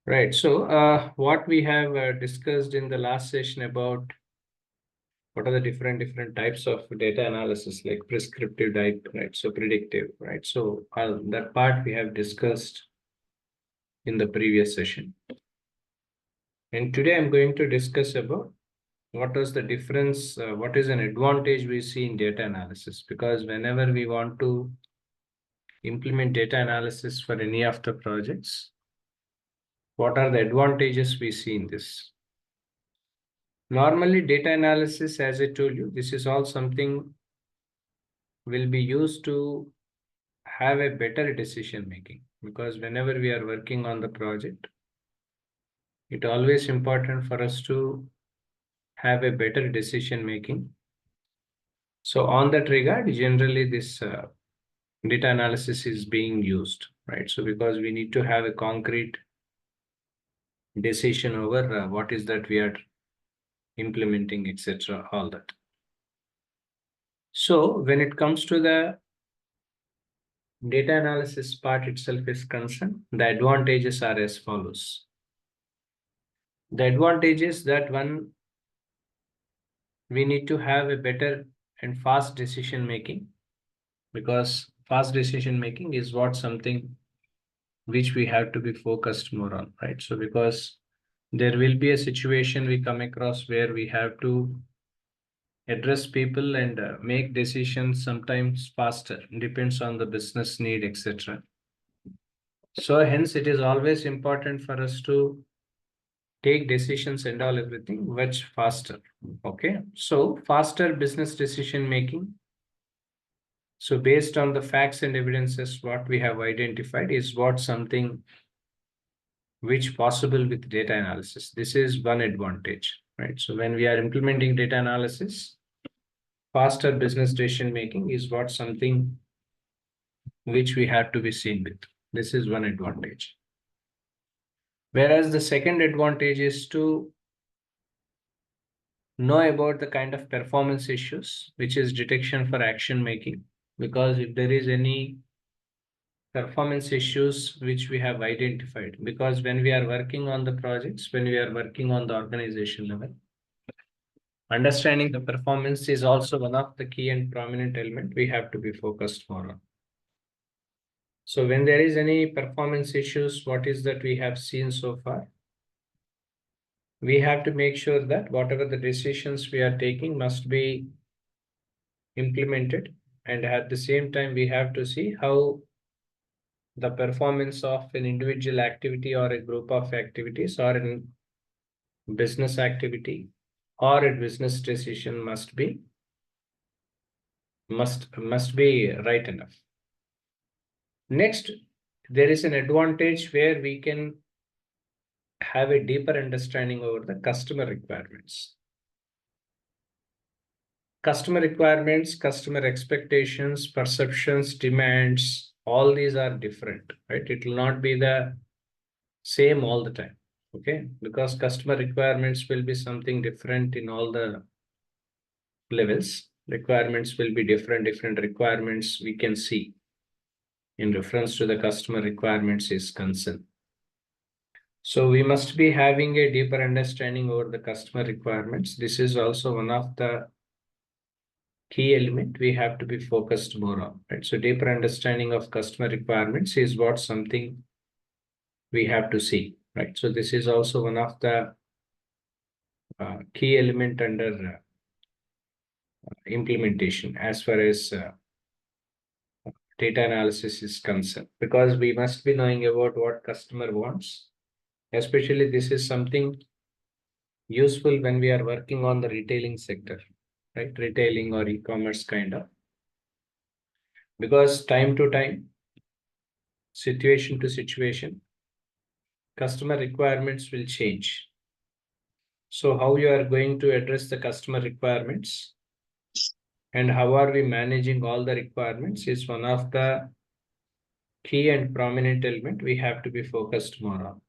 Right. So, what we have discussed in the last session about what are the different types of data analysis, like prescriptive type, right? So predictive, right? So that part we have discussed in the previous session. And today I'm going to discuss about what is the difference, what is an advantage we see in data analysis, because whenever we want to implement data analysis for any of the projects, what are the advantages we see in this? Normally, data analysis, as I told you, this is all something will be used to have a better decision making, because whenever we are working on the project, it always important for us to have a better decision making. So on that regard, generally this data analysis is being used, right? So because we need to have a concrete decision over what is that we are implementing, etc., all that. So when it comes to the data analysis part itself is concerned, the advantages are as follows. The advantage is that one, we need to have a better and fast decision making, because fast decision making is what something which we have to be focused more on, right? So because there will be a situation we come across where we have to address people and make decisions sometimes faster, depends on the business need, etc. So hence it is always important for us to take decisions and all everything much faster. Okay, so faster business decision making. So based on the facts and evidences, what we have identified is what something which possible with data analysis. This is one advantage, right? So when we are implementing data analysis, faster business decision making is what something which we have to be seen with. This is one advantage. Whereas the second advantage is to know about the kind of performance issues, which is detection for action making. Because if there is any performance issues which we have identified, because when we are working on the projects, when we are working on the organization level, understanding the performance is also one of the key and prominent element we have to be focused more on. So when there is any performance issues, what is that we have seen so far? We have to make sure that whatever the decisions we are taking must be implemented, and at the same time we have to see how the performance of an individual activity or a group of activities or a business activity or a business decision must be right enough. Next, there is an advantage where we can have a deeper understanding over the customer requirements. Customer requirements, customer expectations, perceptions, demands, all these are different, right? It will not be the same all the time, okay? Because customer requirements will be something different in all the levels. Requirements will be different requirements we can see in reference to the customer requirements is concerned. So we must be having a deeper understanding over the customer requirements. This is also one of the key element we have to be focused more on, right? So deeper understanding of customer requirements is what something we have to see, right? So this is also one of the key element under implementation as far as data analysis is concerned, because we must be knowing about what customer wants. Especially this is something useful when we are working on the retailing sector, right? Retailing or e-commerce kind of, because time to time, situation to situation, customer requirements will change. So how you are going to address the customer requirements and how are we managing all the requirements is one of the key and prominent element we have to be focused more on.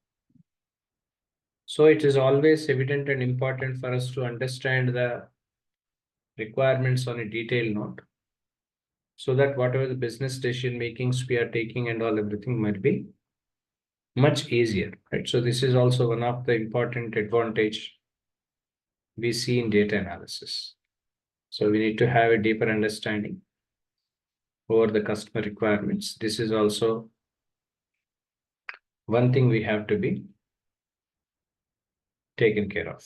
So it is always evident and important for us to understand the requirements on a detailed note, so that whatever the business decision makings we are taking and all everything might be much easier, right? So this is also one of the important advantage we see in data analysis. So we need to have a deeper understanding over the customer requirements. This is also one thing we have to be taken care of.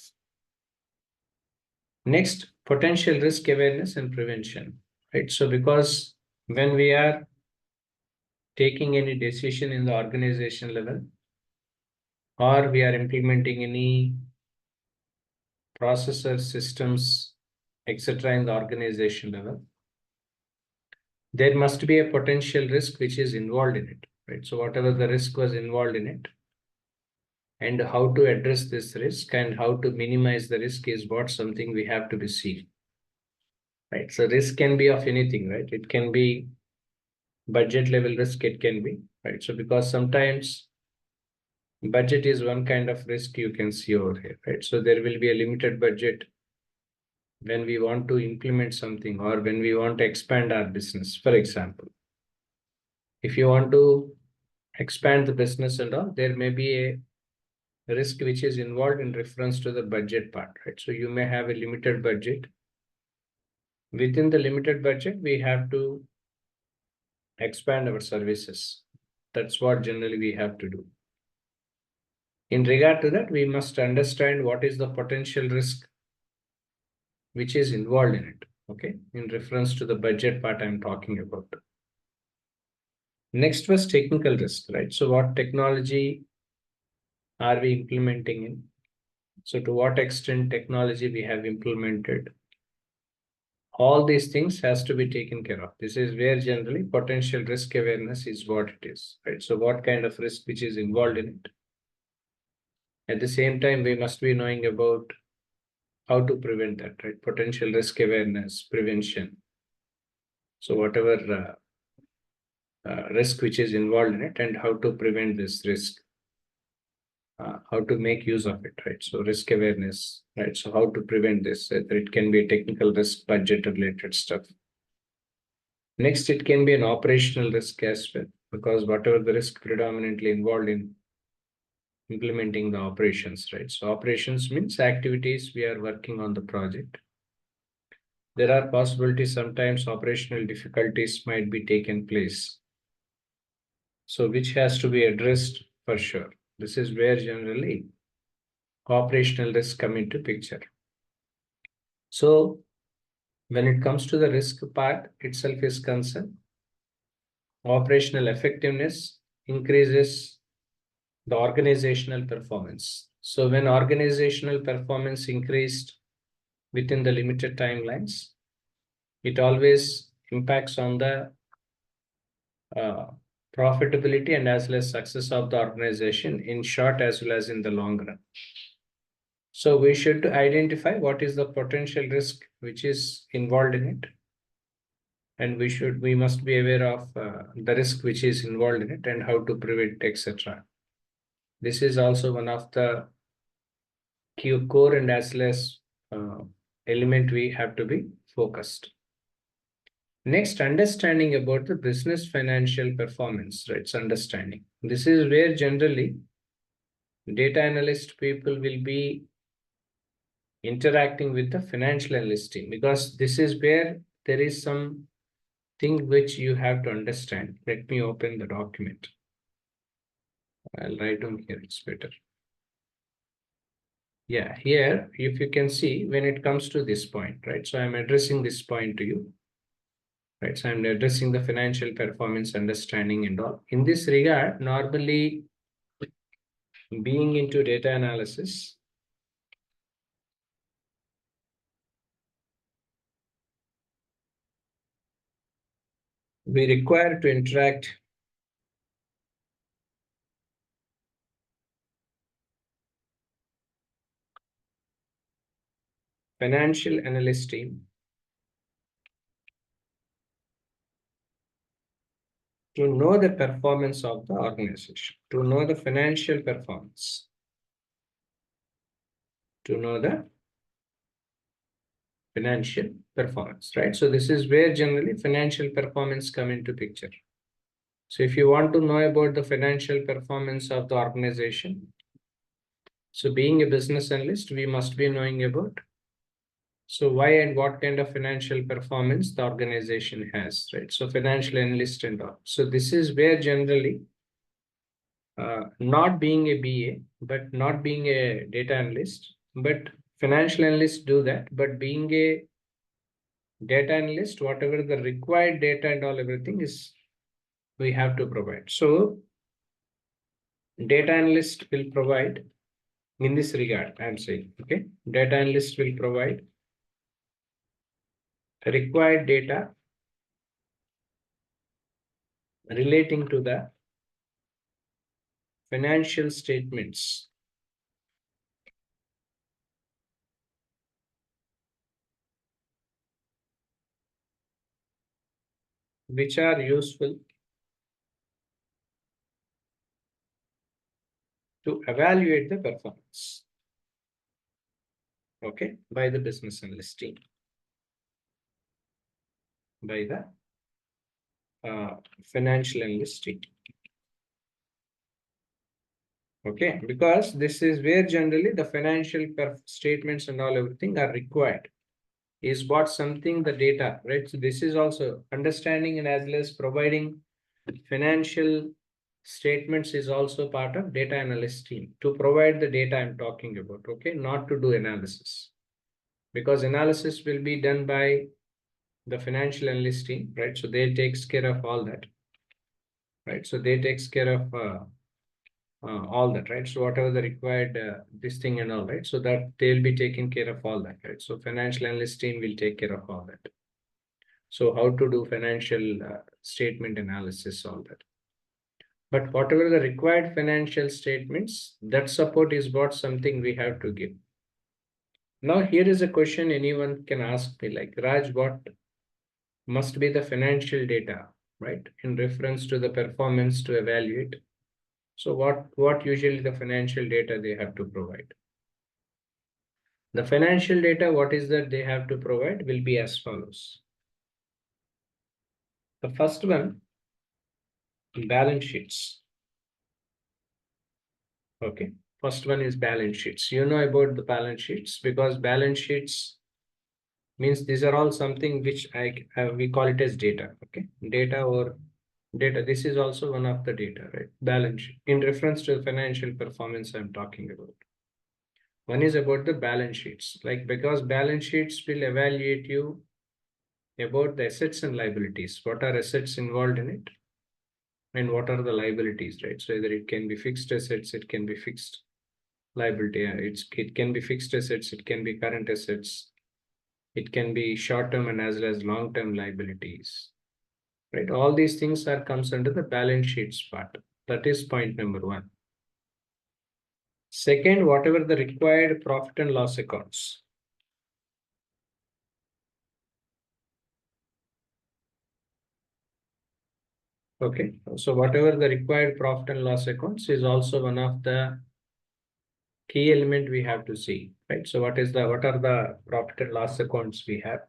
Next, potential risk awareness and prevention, right? So because when we are taking any decision in the organization level, or we are implementing any processor systems, etc., in the organization level, there must be a potential risk which is involved in it, right? So whatever the risk was involved in it, and how to address this risk and how to minimize the risk is what something we have to be seen, right? So risk can be of anything, right? It can be budget level risk, it can be, right? So because sometimes budget is one kind of risk you can see over here, right? So there will be a limited budget when we want to implement something or when we want to expand our business. For example, if you want to expand the business and all, there may be a risk which is involved in reference to the budget part, right? So you may have a limited budget. Within the limited budget, we have to expand our services. That's what generally we have to do. In regard to that, we must understand what is the potential risk which is involved in it, okay? In reference to the budget part I'm talking about. Next was technical risk, right? So what technology are we implementing in? So to what extent technology we have implemented? All these things has to be taken care of. This is where generally potential risk awareness is what it is, right? So what kind of risk which is involved in it? At the same time, we must be knowing about how to prevent that, right? Potential risk awareness, prevention. So whatever risk which is involved in it and how to prevent this risk, how to make use of it, right? So risk awareness, right? So how to prevent this, it can be technical risk, budget related stuff. Next, it can be an operational risk as well, because whatever the risk predominantly involved in implementing the operations, right? So operations means activities we are working on the project. There are possibilities sometimes operational difficulties might be taken place. So which has to be addressed for sure. This is where generally operational risk come into picture. So when it comes to the risk part itself is concerned, operational effectiveness increases the organizational performance. So when organizational performance increased within the limited timelines, it always impacts on the uh, profitability and as well as success of the organization in short as well as in the long run. So we should identify what is the potential risk which is involved in it. And we must be aware of the risk which is involved in it and how to prevent, etc. This is also one of the key core and as well as element we have to be focused. Next, understanding about the business financial performance, right? It's understanding. This is where generally data analyst people will be interacting with the financial analyst team, because this is where there is some thing which you have to understand. Let me open the document. I'll write down here, it's better. Yeah, here, if you can see, when it comes to this point, right? So I'm addressing this point to you, right? So I'm addressing the financial performance understanding and all. In this regard, normally being into data analysis, we require to interact financial analyst team to know the performance of the organization, to know the financial performance, to know the financial performance, right? So this is where generally financial performance come into picture. So if you want to know about the financial performance of the organization, so being a business analyst, we must be knowing about so why and what kind of financial performance the organization has, right? So financial analyst and all. So this is where generally not being a BA, but not being a data analyst, but financial analysts do that. But being a data analyst, whatever the required data and all everything is, we have to provide. So data analyst will provide in this regard, I'm saying, okay? Data analyst will provide required data relating to the financial statements which are useful to evaluate the performance, okay, by the business analyst team, by the financial analyst team. Okay, because this is where generally the financial statements and all everything are required. Is what something the data, right? So this is also understanding and as well as providing financial statements is also part of data analyst team to provide the data I'm talking about, okay, not to do analysis, because analysis will be done by the financial analyst team, right? So they takes care of all that, right? So they takes care of all that, right? So whatever the required this thing and all, right? So that they'll be taking care of all that, right? So financial analyst team will take care of all that. So how to do financial statement analysis, all that. But whatever the required financial statements, that support is what something we have to give. Now here is a question anyone can ask me, like, Raj, what must be the financial data, right? In reference to the performance to evaluate. So what usually the financial data they have to provide? The financial data, what is that they have to provide will be as follows. The first one, balance sheets. Okay. First one is balance sheets. You know about the balance sheets because balance sheets means these are all something which we call it as data. Okay. Data or data. This is also one of the data, right? Balance sheet. In reference to the financial performance I'm talking about. One is about the balance sheets, like because balance sheets will evaluate you about the assets and liabilities. What are assets involved in it? And what are the liabilities, right? So either it can be fixed assets, it can be fixed liability. It can be fixed assets, it can be current assets, it can be short-term and as well as long-term liabilities, right? All these things are comes under the balance sheets part. That is point number one. Second, whatever the required profit and loss accounts. Okay, so whatever the required profit and loss accounts is also one of the key element we have to see, right? So what are the profit and loss accounts we have,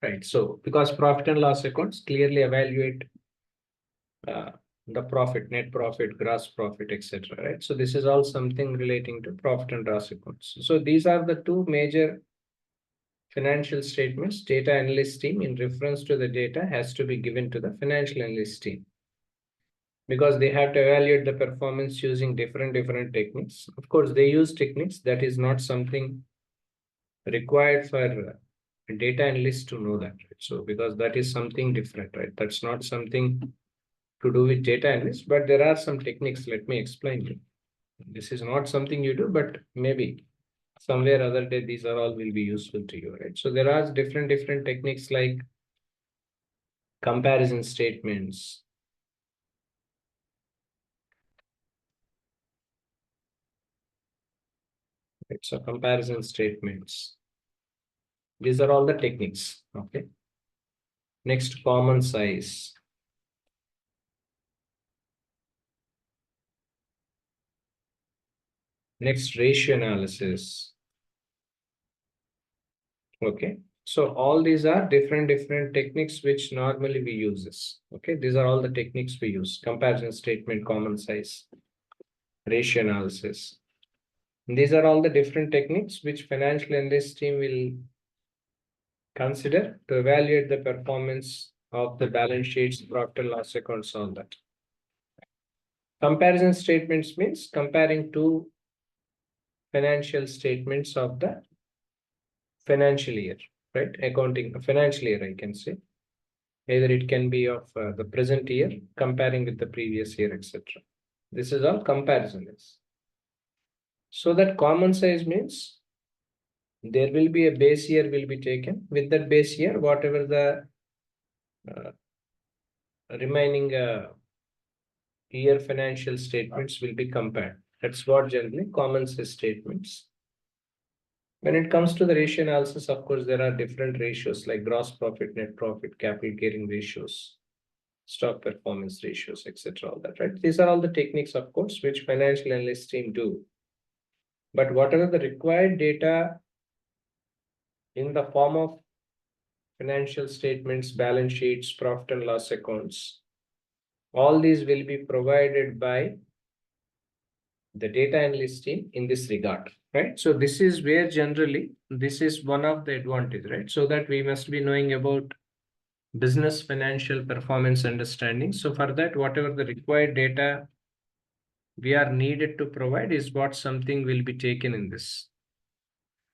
right? So because profit and loss accounts clearly evaluate uh, the profit, net profit, gross profit, etc. Right? So this is all something relating to profit and loss accounts. So these are the two major financial statements. Data analyst team in reference to the data has to be given to the financial analyst team, because they have to evaluate the performance using different techniques. Of course, they use techniques that is not something required for data analysts to know that. Right? So because that is something different, right? That's not something to do with data analysts, but there are some techniques. Let me explain you. This is not something you do, but maybe somewhere other day these are all will be useful to you, right? So there are different techniques like comparison statements. Right? So comparison statements. These are all the techniques. Okay. Next, common size. Next, ratio analysis. Okay. So all these are different techniques which normally we use this. Okay, these are all the techniques we use: comparison statement, common size, ratio analysis. These are all the different techniques which financial analyst team will consider to evaluate the performance of the balance sheets, profit and loss accounts, all that. Comparison statements means comparing two financial statements of the financial year, right? Accounting financial year, I can say. Either it can be of the present year comparing with the previous year, etc. This is all comparison is. So that common size means there will be a base year will be taken. With that base year, whatever the remaining year financial statements will be compared. That's what generally common size statements. When it comes to the ratio analysis, of course, there are different ratios like gross profit, net profit, capital gearing ratios, stock performance ratios, etc. All that, right? These are all the techniques, of course, which financial analyst team do. But whatever the required data in the form of financial statements, balance sheets, profit and loss accounts, all these will be provided by the data analyst team in this regard, right? So this is where generally, this is one of the advantage, right? So that we must be knowing about business financial performance understanding. So for that, whatever the required data we are needed to provide is what something will be taken in this.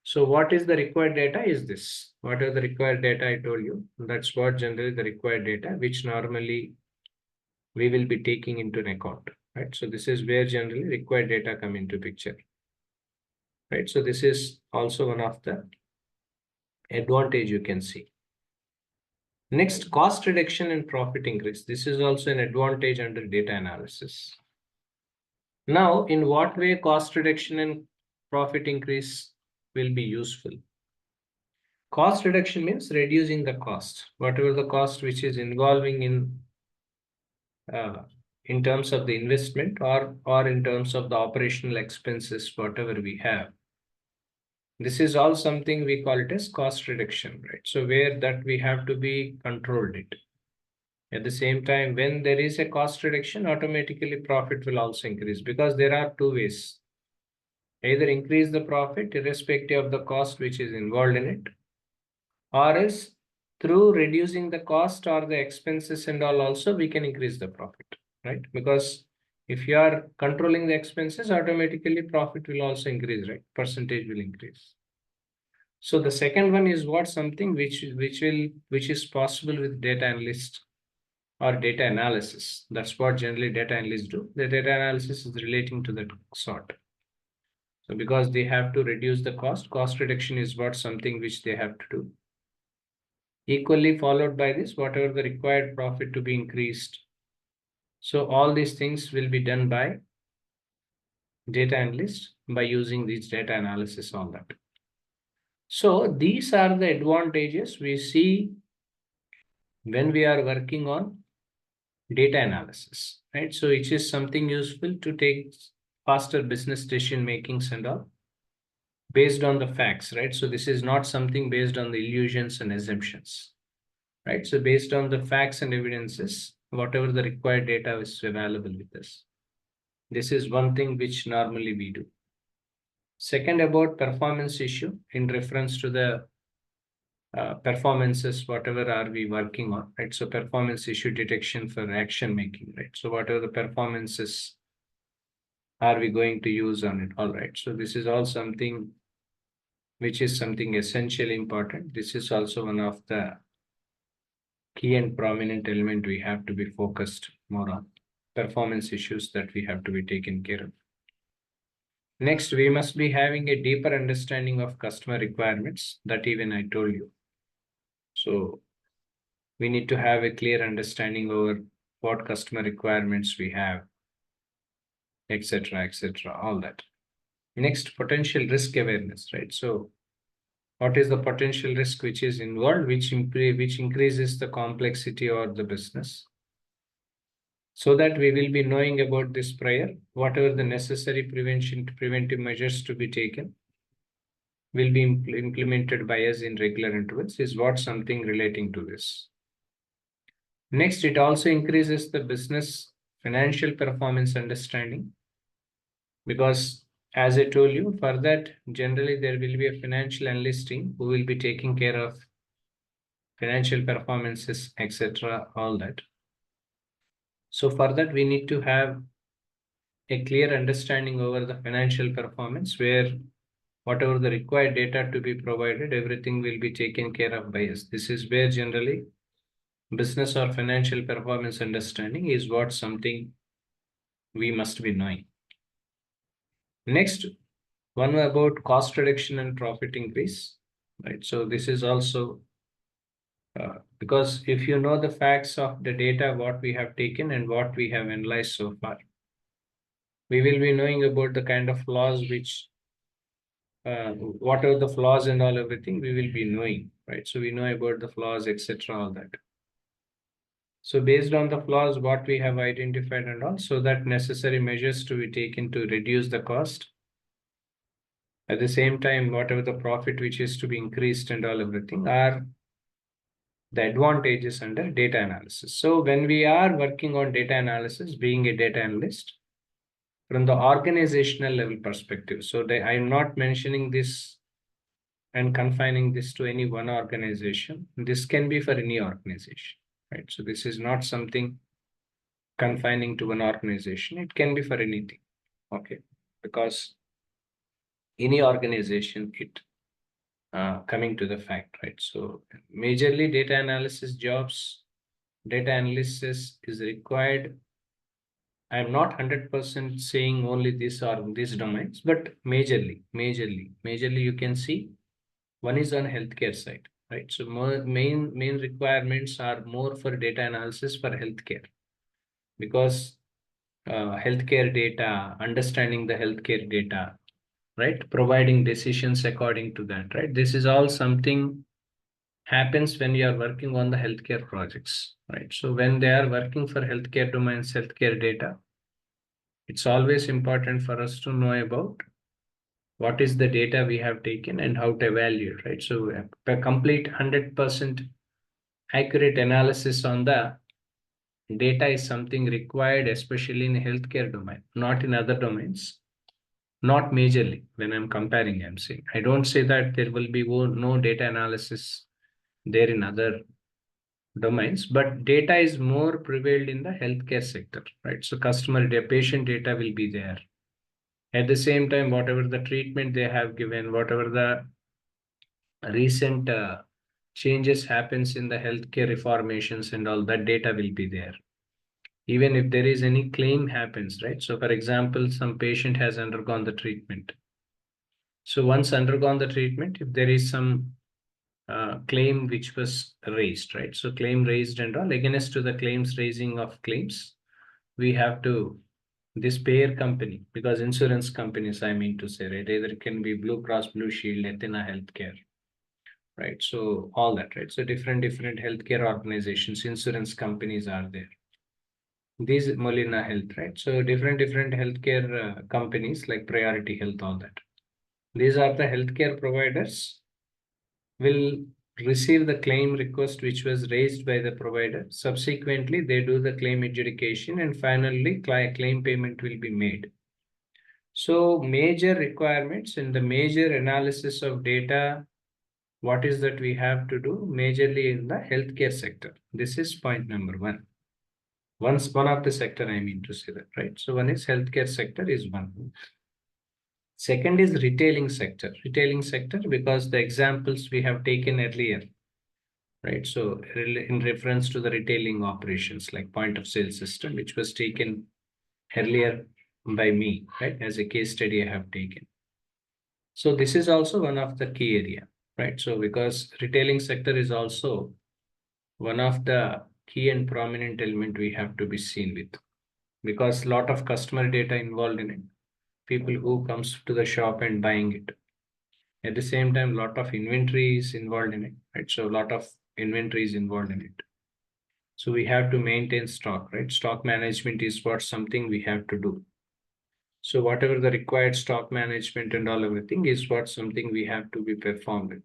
So what is the required data is this. Whatever the required data I told you, that's what generally the required data, which normally we will be taking into an account, right? So this is where generally required data come into picture, right? So this is also one of the advantage you can see. Next, cost reduction and profit increase. This is also an advantage under data analysis. Now, in what way cost reduction and profit increase will be useful? Cost reduction means reducing the cost, whatever the cost which is involving in terms of the investment or in terms of the operational expenses, whatever we have. This is all something we call it as cost reduction, right? So where that we have to be controlled it. At the same time, when there is a cost reduction, automatically profit will also increase because there are two ways. Either increase the profit irrespective of the cost which is involved in it, or else through reducing the cost or the expenses and all also we can increase the profit, right? Because if you are controlling the expenses, automatically profit will also increase, right? Percentage will increase. So the second one is what something which is possible with data analyst or data analysis. That's what generally data analysts do. The data analysis is relating to that sort. So because they have to reduce the cost reduction is what something which they have to do. Equally followed by this, whatever the required profit to be increased. So all these things will be done by data analyst by using these data analysis on that. So these are the advantages we see when we are working on data analysis, right? So it is something useful to take faster business decision makings and all based on the facts, right? So this is not something based on the illusions and assumptions, right? So based on the facts and evidences, whatever the required data is available with us. This is one thing which normally we do. Second, about performance issue in reference to the performances, whatever are we working on, right? So performance issue detection for action making, right? So whatever the performances are we going to use on it, all right? So this is all something which is something essentially important. This is also one of the key and prominent element we have to be focused more on, performance issues that we have to be taken care of. Next, we must be having a deeper understanding of customer requirements that even I told you. So we need to have a clear understanding over what customer requirements we have, etc., all that. Next, potential risk awareness, right? So what is the potential risk which is involved, which increases the complexity of the business? So that we will be knowing about this prior, whatever the necessary preventive measures to be taken. will be implemented by us in regular intervals is what something relating to this. Next, it also increases the business financial performance understanding, because as I told you, for that, generally there will be a financial analyst team who will be taking care of financial performances, etc., all that. So for that, we need to have a clear understanding over the financial performance, where whatever the required data to be provided, everything will be taken care of by us. This is where generally business or financial performance understanding is what something we must be knowing. Next, one about cost reduction and profit increase, right? So this is also because if you know the facts of the data, what we have taken and what we have analyzed so far, we will be knowing about the kind of flaws which, what are the flaws and all everything we will be knowing, right? So we know about the flaws, etc., all that. So based on the flaws, what we have identified and all, so that necessary measures to be taken to reduce the cost. At the same time, whatever the profit which is to be increased and all everything are the advantages under data analysis. So when we are working on data analysis, being a data analyst, from the organizational level perspective, so I'm not mentioning this and confining this to any one organization. This can be for any organization, right? So this is not something confining to one organization. It can be for anything, okay? Because any organization, it coming to the fact, right? So majorly data analysis jobs, data analysis is required. I'm not 100% saying only this or these domains, but majorly you can see one is on healthcare side, right? So main requirements are more for data analysis for healthcare, because healthcare data, understanding the healthcare data, right? Providing decisions according to that, right? This is all something happens when you are working on the healthcare projects, right? So when they are working for healthcare domains, healthcare data, it's always important for us to know about what is the data we have taken and how to evaluate, right? So a complete 100% accurate analysis on the data is something required, especially in the healthcare domain, not in other domains, not majorly. When I'm comparing, I'm saying, I don't say that there will be no data analysis there in other domains, but data is more prevailed in the healthcare sector, right? So customer data, patient data will be there. At the same time, whatever the treatment they have given, whatever the recent changes happens in the healthcare reformations and all that data will be there. Even if there is any claim happens, right? So for example, some patient has undergone the treatment. So once undergone the treatment, if there is some claim which was raised, right? So claim raised and all, against to the claims raising of claims, we have to, this payer company, because insurance companies, I mean to say, right? Either it can be Blue Cross Blue Shield, Athena Healthcare, right? So all that, right? So different healthcare organizations, insurance companies are there. These Molina Health, right? So different healthcare companies like Priority Health, all that. These are the healthcare providers will receive the claim request which was raised by the provider. Subsequently, they do the claim adjudication, and finally claim payment will be made. So major requirements in the major analysis of data, what is that we have to do majorly in the healthcare sector? This is point number one. One of the sector, I mean to say that, right? So one is healthcare sector is one. Second is retailing sector. Retailing sector, because the examples we have taken earlier, right? So in reference to the retailing operations like point of sale system, which was taken earlier by me, right? As a case study I have taken. So this is also one of the key area, right? So because retailing sector is also one of the key and prominent element we have to be seen with, because a lot of customer data involved in it. People who comes to the shop and buying it. At the same time, a lot of inventory is involved in it, right? So a lot of inventory is involved in it. So we have to maintain stock, right? Stock management is what something we have to do. So whatever the required stock management and all everything is what something we have to be performed with.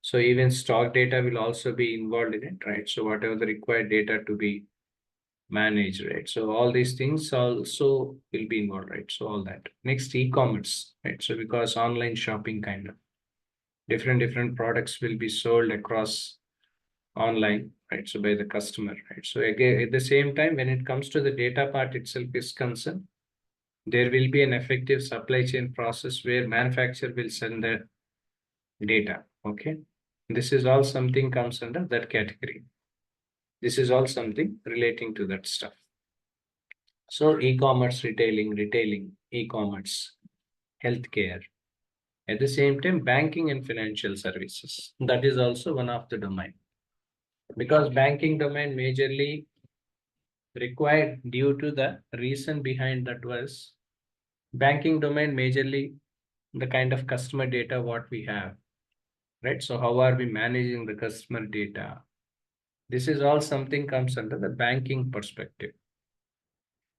So even stock data will also be involved in it, right? So whatever the required data to be managed, right? So all these things also will be involved, right? So all that. Next, e-commerce, right? So because online shopping kind of different products will be sold across online, right? So by the customer, right? So again, at the same time, when it comes to the data part itself is concerned, there will be an effective supply chain process where manufacturer will send the data. Okay. This is all something comes under that category. This is all something relating to that stuff. So e-commerce, retailing, e-commerce, healthcare. At the same time, banking and financial services. That is also one of the domain. Because banking domain majorly required due to the reason behind that was banking domain majorly the kind of customer data what we have, right? So how are we managing the customer data? This is all something comes under the banking perspective.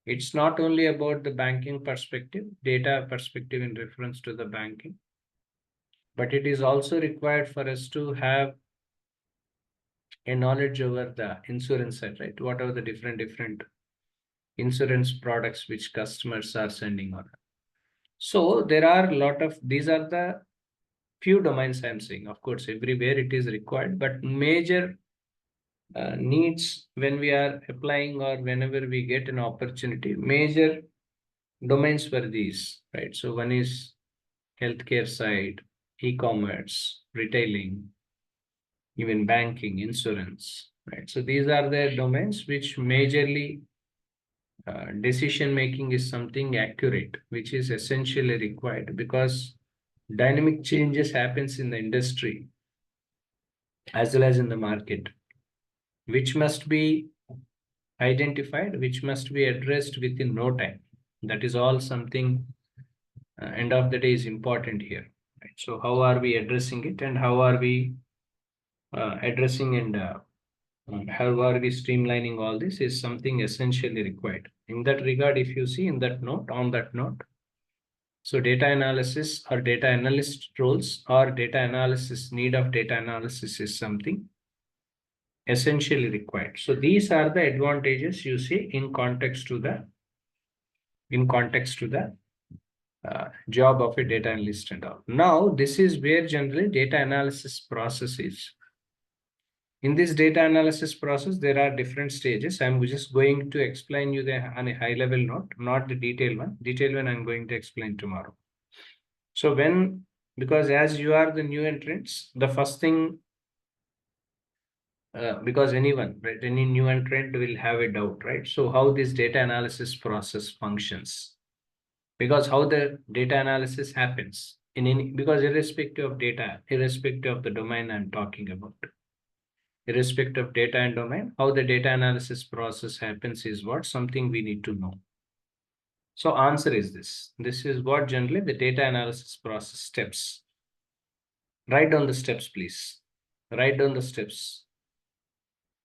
It's not only about the banking perspective, data perspective in reference to the banking, but it is also required for us to have a knowledge over the insurance side, right? What are the different insurance products which customers are sending on? So there are a lot of these are the few domains I'm saying. Of course, everywhere it is required, but major needs when we are applying or whenever we get an opportunity, major domains were these, right? So one is healthcare side, e-commerce, retailing, even banking, insurance, right? So these are the domains which majorly decision making is something accurate, which is essentially required because dynamic changes happens in the industry as well as in the market, which must be identified, which must be addressed within no time. That is all something end of the day is important here. Right? So how are we addressing it and how are we addressing and how are we streamlining all this is something essentially required. In that regard, if you see in that note, on that note, so data analysis or data analyst roles or data analysis need of data analysis is something essentially required. So these are the advantages you see in context to the job of a data analyst and all. Now this is where generally data analysis process is. In this data analysis process, there are different stages. I'm just going to explain you on a high level note, not the detailed one. Detailed one I'm going to explain tomorrow. So because as you are the new entrants, the first thing, because anyone, right, any new entrant will have a doubt, right? So how this data analysis process functions, because how the data analysis happens in any, because irrespective of data, irrespective of the domain I'm talking about, irrespective of data and domain, how the data analysis process happens is what something we need to know. So answer is this. This is what generally the data analysis process steps. Write down the steps, please. Write down the steps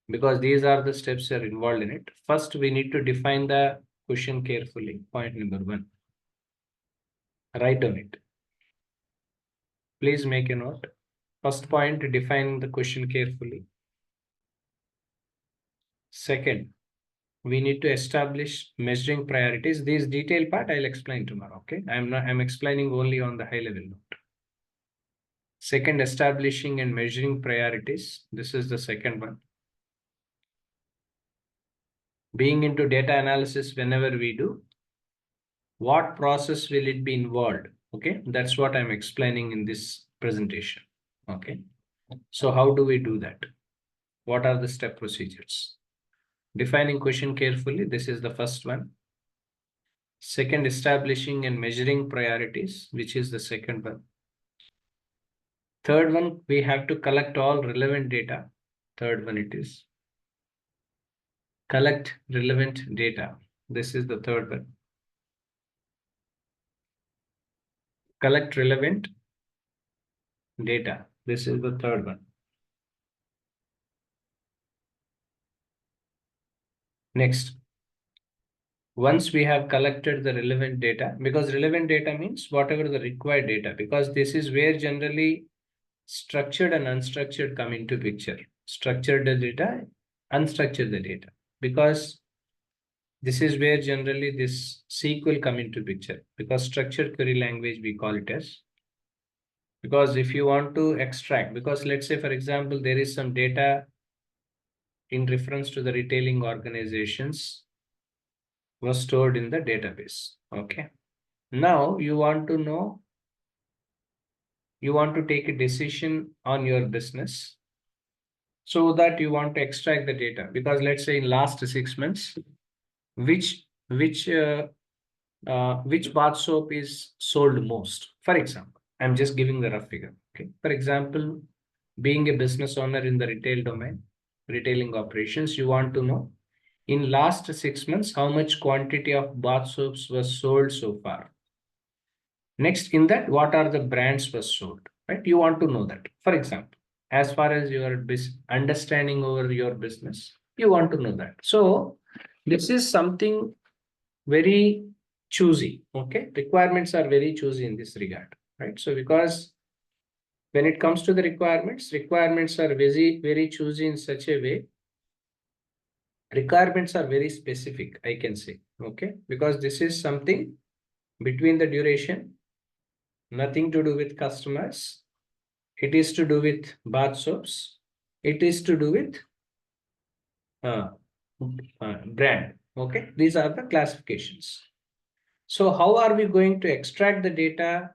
because these are the steps that are involved in it. First, we need to define the question carefully. Point number one. Write down it. Please make a note. First point, define the question carefully. Second, we need to establish measuring priorities. This detailed part I'll explain tomorrow. Okay, I'm explaining only on the high level note. Second, establishing and measuring priorities. This is the second one. Being into data analysis, whenever we do, what process will it be involved? Okay, that's what I'm explaining in this presentation. Okay, so how do we do that? What are the step procedures? Defining question carefully. This is the first one. Second, establishing and measuring priorities, which is the second one. Third one, we have to collect all relevant data. Third one it is. Collect relevant data. This is the third one. Collect relevant data. This is the third one. Next, Once we have collected the relevant data, because relevant data means whatever the required data, because this is where generally structured and unstructured come into picture. Structured the data, unstructured the data, because this is where generally this SQL come into picture, because structured query language we call it as. Because if you want to extract, because let's say for example there is some data in reference to the retailing organizations was stored in the database. Okay. Now you want to know, you want to take a decision on your business, so that you want to extract the data, because let's say in last 6 months, which which uh, which bath soap is sold most. For example, I'm just giving the rough figure. Okay. For example, being a business owner in the retail domain, retailing operations, you want to know in last 6 months, how much quantity of bath soaps was sold so far. Next, in that, what are the brands was sold, right? You want to know that. For example, as far as your understanding over your business, you want to know that. So this is something very choosy. Okay, requirements are very choosy in this regard, right? So because when it comes to the requirements are very choosy in such a way. Requirements are very specific, I can say. Okay, because this is something between the duration, nothing to do with customers. It is to do with bath soaps. It is to do with uh, brand. Okay, these are the classifications. So how are we going to extract the data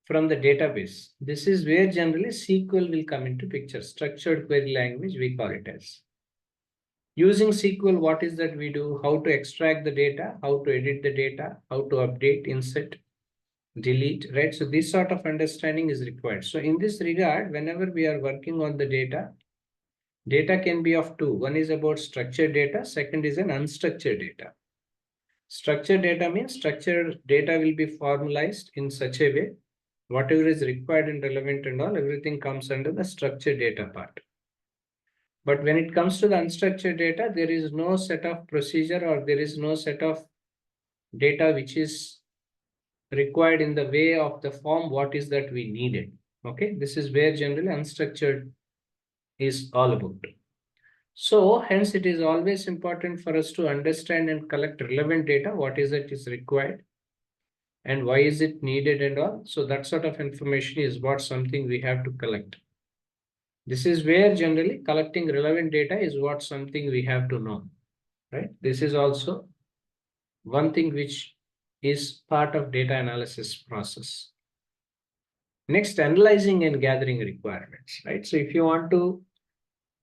from the database? This is where generally SQL will come into picture. Structured query language, we call it as. Using SQL, what is that we do? How to extract the data, how to edit the data, how to update, insert, delete, right? So this sort of understanding is required. So in this regard, whenever we are working on the data, data can be of two. One is about structured data, second is an unstructured data. Structured data means structured data will be formalized in such a way, whatever is required and relevant and all, everything comes under the structured data part. But when it comes to the unstructured data, there is no set of procedure or there is no set of data which is required in the way of the form what is that we needed. Okay, this is where generally unstructured is all about. So hence it is always important for us to understand and collect relevant data, what is it is required and why is it needed and all. So that sort of information is what something we have to collect. This is where generally collecting relevant data is what something we have to know, right? This is also one thing which is part of data analysis process. Next, analyzing and gathering requirements, right? So if you want to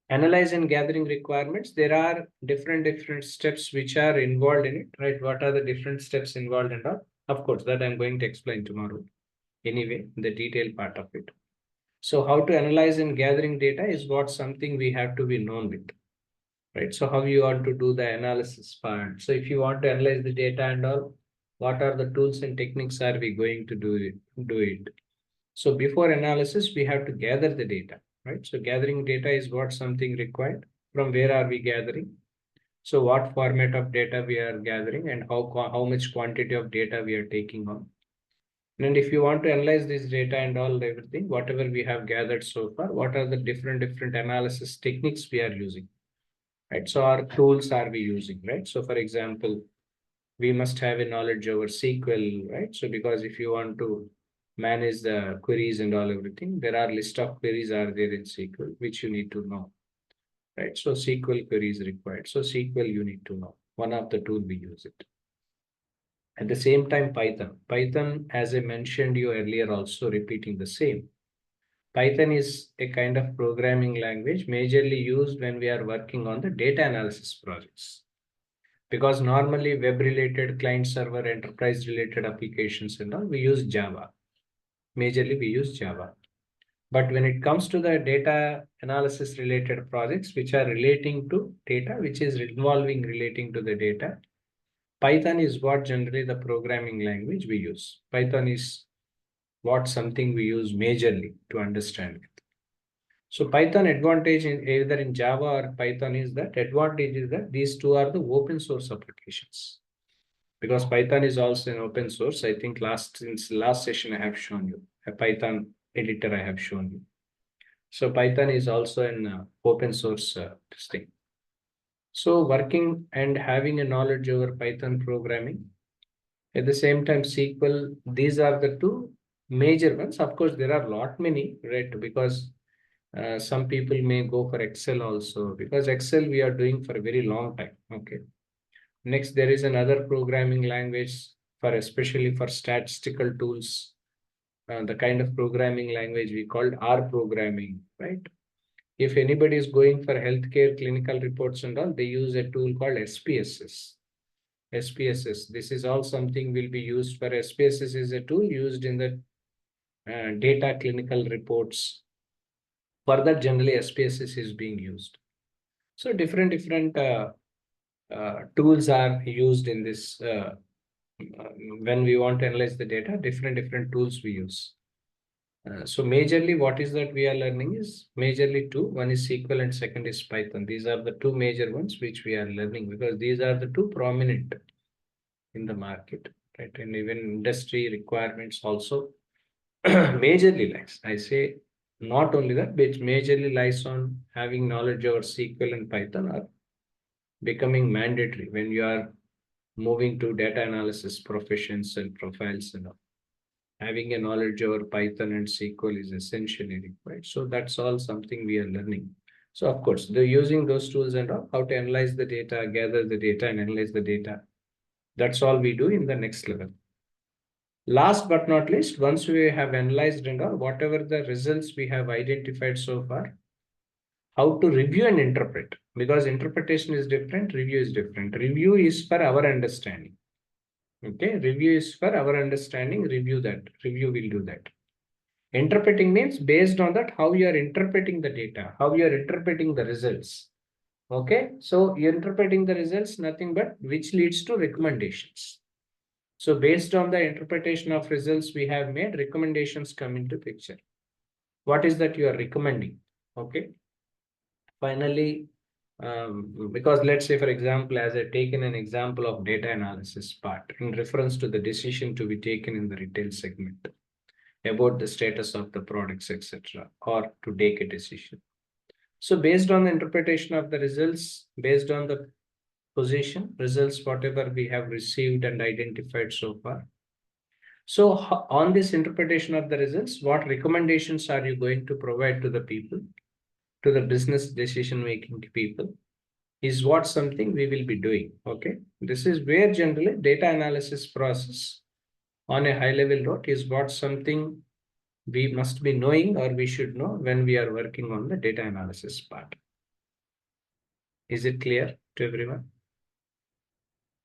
analyze and gathering requirements, there are different steps which are involved in it, right? What are the different steps involved and all? Of course, that I'm going to explain tomorrow. Anyway, the detailed part of it. So how to analyze and gathering data is what something we have to be known with, right? So how you want to do the analysis part. So if you want to analyze the data and all, what are the tools and techniques are we going to do it? So before analysis, we have to gather the data, right? So gathering data is what something required. From where are we gathering? So what format of data we are gathering and how much quantity of data we are taking on. And if you want to analyze this data and all everything, whatever we have gathered so far, what are the different analysis techniques we are using, right? So our tools are we using, right? So for example, we must have a knowledge over SQL, right? So because if you want to manage the queries and all everything, there are list of queries are there in SQL, which you need to know, right? So SQL queries required. So SQL you need to know. One of the tool we use it. At the same time, Python. Python, as I mentioned you earlier, also repeating the same. Python is a kind of programming language majorly used when we are working on the data analysis projects. Because normally web related client server enterprise related applications and all, we use Java. Majorly we use Java. But when it comes to the data analysis related projects, which are relating to data, which is involving relating to the data, Python is what generally the programming language we use. Python is what something we use majorly to understand it. So Python advantage in either in Java or Python is that advantage is that these two are the open source applications. Because Python is also an open source. I think since last session I have shown you a Python editor I have shown you. So Python is also an open source thing. So working and having a knowledge over Python programming, at the same time SQL, these are the two major ones. Of course, there are lot many, right? Because some people may go for Excel also, because Excel we are doing for a very long time. Okay. Next, there is another programming language for especially for statistical tools. The kind of programming language we called R programming, right? If anybody is going for healthcare clinical reports and all, they use a tool called SPSS. SPSS. This is all something will be used for SPSS is a tool used in the data clinical reports. For that, generally SPSS is being used. So different tools are used in this when we want to analyze the data. Different tools we use. So majorly what is that we are learning is majorly two. One is SQL and second is Python. These are the two major ones which we are learning because these are the two prominent in the market, right? And even industry requirements also majorly lies. I say not only that, but majorly lies on having knowledge over SQL and Python are becoming mandatory when you are moving to data analysis professions and profiles and all. Having a knowledge over Python and SQL is essentially required. So that's all something we are learning. So of course, they're using those tools and all, how to analyze the data, gather the data and analyze the data. That's all we do in the next level. Last but not least, once we have analyzed and all, whatever the results we have identified so far, how to review and interpret, because interpretation is different, review is different. Review is for our understanding. Okay, review is for our understanding, review will do that. Interpreting means based on that, how you are interpreting the data, how you are interpreting the results. Okay, so you're interpreting the results, nothing but which leads to recommendations. So based on the interpretation of results we have made, recommendations come into picture. What is that you are recommending? Okay. Finally, because let's say, for example, as I taken an example of data analysis part in reference to the decision to be taken in the retail segment about the status of the products, etc., or to take a decision. So based on the interpretation of the results, based on the position, results, whatever we have received and identified so far. So on this interpretation of the results, what recommendations are you going to provide to the people, to the business decision-making people, is what something we will be doing, okay? This is where generally data analysis process on a high level note is what something we must be knowing or we should know when we are working on the data analysis part. Is it clear to everyone?